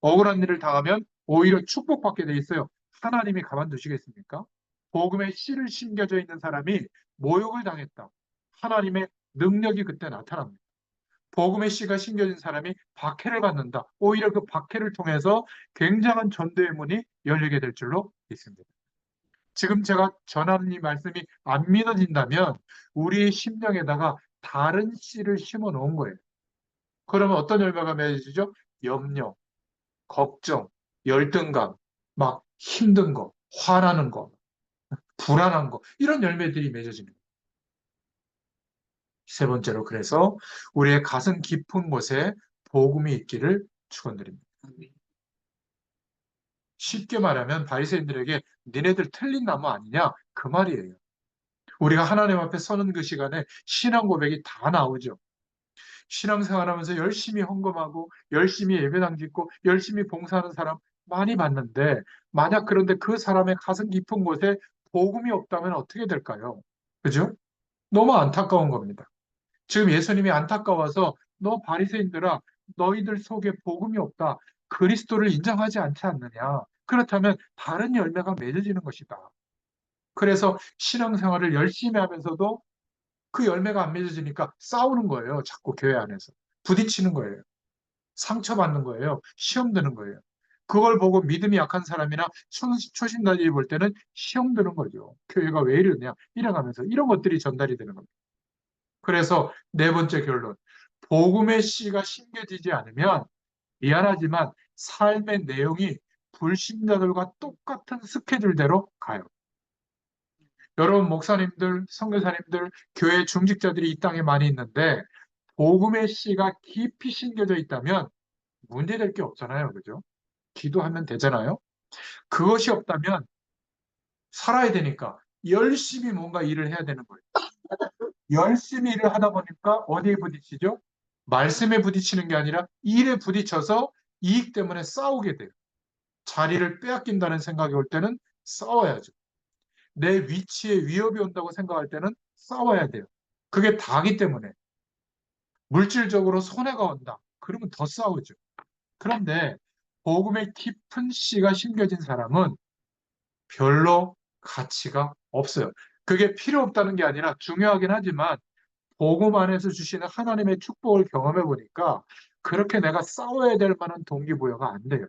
억울한 일을 당하면 오히려 축복받게 돼 있어요. 하나님이 가만두시겠습니까? 복음의 씨를 심겨져 있는 사람이 모욕을 당했다. 하나님의 능력이 그때 나타납니다. 복음의 씨가 심겨진 사람이 박해를 받는다. 오히려 그 박해를 통해서 굉장한 전도의 문이 열리게 될 줄로 믿습니다. 지금 제가 전하는 이 말씀이 안 믿어진다면 우리의 심령에다가 다른 씨를 심어 놓은 거예요. 그러면 어떤 열매가 맺어지죠? 염려, 걱정, 열등감, 막 힘든 거, 화나는 거, 불안한 거, 이런 열매들이 맺어지는 거예요. 세 번째로, 그래서 우리의 가슴 깊은 곳에 복음이 있기를 축원드립니다. 쉽게 말하면 바리새인들에게 니네들 틀린 나무 아니냐, 그 말이에요. 우리가 하나님 앞에 서는 그 시간에 신앙 고백이 다 나오죠. 신앙생활하면서 열심히 헌금하고 열심히 예배당 짓고 열심히 봉사하는 사람 많이 봤는데, 만약 그런데 그 사람의 가슴 깊은 곳에 복음이 없다면 어떻게 될까요? 그죠? 너무 안타까운 겁니다. 지금 예수님이 안타까워서 너 바리새인들아, 너희들 속에 복음이 없다. 그리스도를 인정하지 않지 않느냐. 그렇다면 다른 열매가 맺어지는 것이다. 그래서 신앙생활을 열심히 하면서도 그 열매가 안 맺어지니까 싸우는 거예요. 자꾸 교회 안에서. 부딪히는 거예요. 상처받는 거예요. 시험 드는 거예요. 그걸 보고 믿음이 약한 사람이나 초신자들이 볼 때는 시험 드는 거죠. 교회가 왜 이러냐, 이래가면서 이런 것들이 전달이 되는 겁니다. 그래서 네 번째 결론. 복음의 씨가 심겨지지 않으면 미안하지만 삶의 내용이 불신자들과 똑같은 스케줄대로 가요. 여러분 목사님들, 선교사님들, 교회 중직자들이 이 땅에 많이 있는데 복음의 씨가 깊이 심겨져 있다면 문제될 게 없잖아요. 그죠? 기도하면 되잖아요. 그것이 없다면 살아야 되니까 열심히 뭔가 일을 해야 되는 거예요. 열심히 일을 하다 보니까 어디에 부딪히죠? 말씀에 부딪히는 게 아니라 일에 부딪혀서 이익 때문에 싸우게 돼요. 자리를 빼앗긴다는 생각이 올 때는 싸워야죠. 내 위치에 위협이 온다고 생각할 때는 싸워야 돼요. 그게 다기 때문에. 물질적으로 손해가 온다. 그러면 더 싸우죠. 그런데 복음의 깊은 씨가 심겨진 사람은 별로 가치가 없어요. 그게 필요 없다는 게 아니라 중요하긴 하지만 복음 안에서 주시는 하나님의 축복을 경험해 보니까 그렇게 내가 싸워야 될 만한 동기부여가 안 돼요.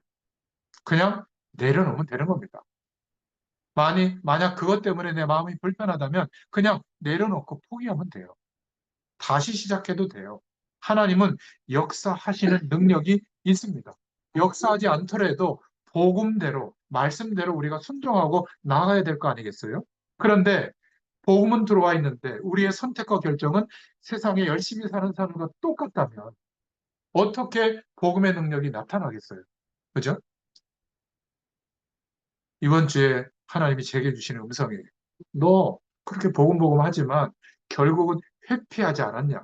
그냥 내려놓으면 되는 겁니다. 만약 그것 때문에 내 마음이 불편하다면 그냥 내려놓고 포기하면 돼요. 다시 시작해도 돼요. 하나님은 역사하시는 능력이 있습니다. 역사하지 않더라도 복음대로, 말씀대로 우리가 순종하고 나아가야 될 거 아니겠어요? 그런데 복음은 들어와 있는데 우리의 선택과 결정은 세상에 열심히 사는 사람과 똑같다면 어떻게 복음의 능력이 나타나겠어요? 그죠? 이번 주에 하나님이 제게 주시는 음성이에요. 너 그렇게 복음 하지만 결국은 회피하지 않았냐?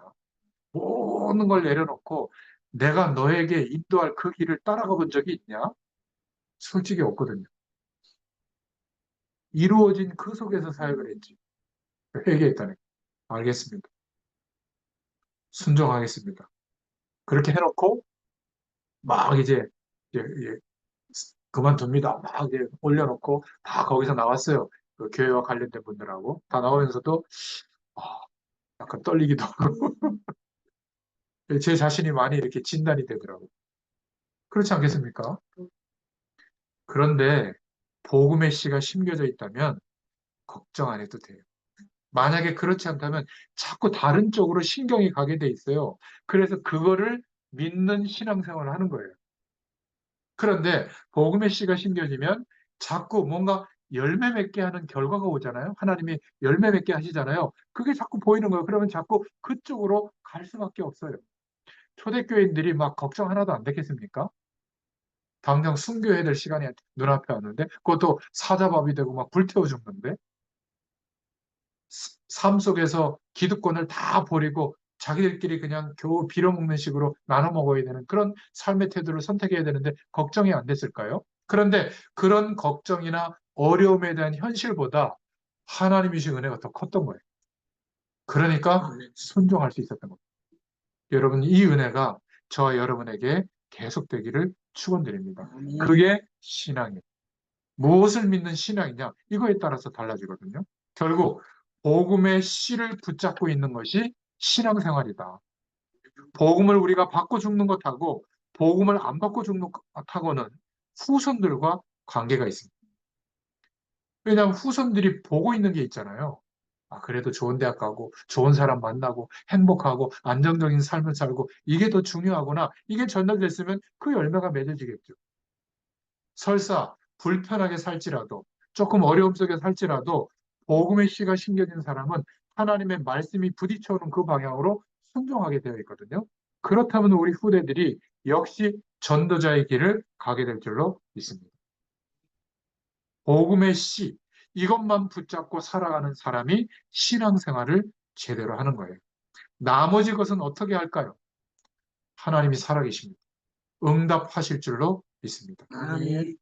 모든 걸 내려놓고 내가 너에게 인도할 그 길을 따라가 본 적이 있냐? 솔직히 없거든요. 이루어진 그 속에서 사역을 했지. 회개했다는 거. 알겠습니다. 순종하겠습니다. 그렇게 해놓고 막 이제 그만둡니다. 막 이제 올려놓고 다 거기서 나왔어요. 그 교회와 관련된 분들하고 다 나오면서도 아, 약간 떨리기도 하고 제 자신이 많이 이렇게 진단이 되더라고요. 그렇지 않겠습니까? 그런데 복음의 씨가 심겨져 있다면 걱정 안 해도 돼요. 만약에 그렇지 않다면 자꾸 다른 쪽으로 신경이 가게 돼 있어요. 그래서 그거를 믿는 신앙생활을 하는 거예요. 그런데 복음의 씨가 심겨지면 자꾸 뭔가 열매 맺게 하는 결과가 오잖아요. 하나님이 열매 맺게 하시잖아요. 그게 자꾸 보이는 거예요. 그러면 자꾸 그쪽으로 갈 수밖에 없어요. 초대교인들이 막 걱정 하나도 안 됐겠습니까? 당장 순교해야 될 시간이 눈앞에 왔는데 그것도 사자밥이 되고 막 불태워 죽는데 삶 속에서 기득권을 다 버리고 자기들끼리 그냥 겨우 빌어먹는 식으로 나눠 먹어야 되는 그런 삶의 태도를 선택해야 되는데 걱정이 안 됐을까요? 그런데 그런 걱정이나 어려움에 대한 현실보다 하나님이 주신 은혜가 더 컸던 거예요. 그러니까 순종할 수 있었던 겁니다. 여러분, 이 은혜가 저와 여러분에게 계속되기를 축원드립니다. 그게 신앙이에요. 무엇을 믿는 신앙이냐? 이거에 따라서 달라지거든요. 결국 복음의 씨를 붙잡고 있는 것이 신앙생활이다. 복음을 우리가 받고 죽는 것하고 복음을 안 받고 죽는 것하고는 후손들과 관계가 있습니다. 왜냐하면 후손들이 보고 있는 게 있잖아요. 아, 그래도 좋은 대학 가고 좋은 사람 만나고 행복하고 안정적인 삶을 살고 이게 더 중요하구나. 이게 전달됐으면 그 열매가 맺어지겠죠. 설사 불편하게 살지라도 조금 어려움 속에 살지라도 복음의 씨가 심겨진 사람은 하나님의 말씀이 부딪혀오는 그 방향으로 순종하게 되어 있거든요. 그렇다면 우리 후대들이 역시 전도자의 길을 가게 될 줄로 믿습니다. 복음의 씨, 이것만 붙잡고 살아가는 사람이 신앙생활을 제대로 하는 거예요. 나머지 것은 어떻게 할까요? 하나님이 살아계십니다. 응답하실 줄로 믿습니다. 아멘.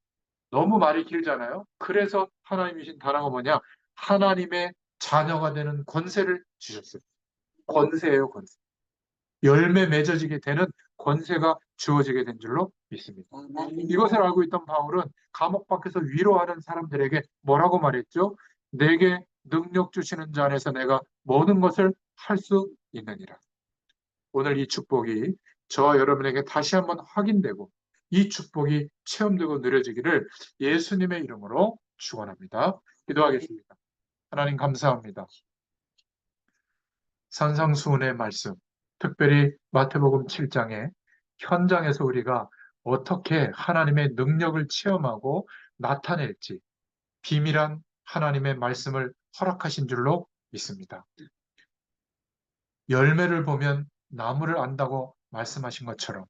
너무 말이 길잖아요. 그래서 하나님이 주신 단어가 뭐냐? 하나님의 자녀가 되는 권세를 주셨어요. 권세예요, 권세. 열매 맺어지게 되는 권세가 주어지게 된 줄로 믿습니다. 이것을 알고 있던 바울은 감옥 밖에서 위로하는 사람들에게 뭐라고 말했죠? 내게 능력 주시는 자 안에서 내가 모든 것을 할 수 있느니라. 오늘 이 축복이 저와 여러분에게 다시 한번 확인되고 이 축복이 체험되고 누려지기를 예수님의 이름으로 축원합니다. 기도하겠습니다. 하나님 감사합니다. 산상수훈의 말씀, 특별히 마태복음 7장에 현장에서 우리가 어떻게 하나님의 능력을 체험하고 나타낼지 비밀한 하나님의 말씀을 허락하신 줄로 믿습니다. 열매를 보면 나무를 안다고 말씀하신 것처럼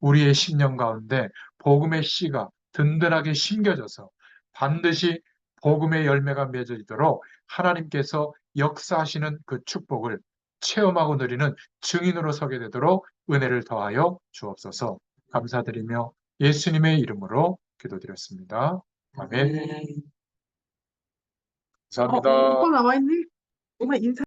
우리의 심령 가운데 복음의 씨가 든든하게 심겨져서 반드시 복음의 열매가 맺어지도록 하나님께서 역사하시는 그 축복을 체험하고 누리는 증인으로 서게 되도록 은혜를 더하여 주옵소서. 감사드리며 예수님의 이름으로 기도드렸습니다. 아멘. 감사합니다. 오빠 나와 있네. 엄마 인사.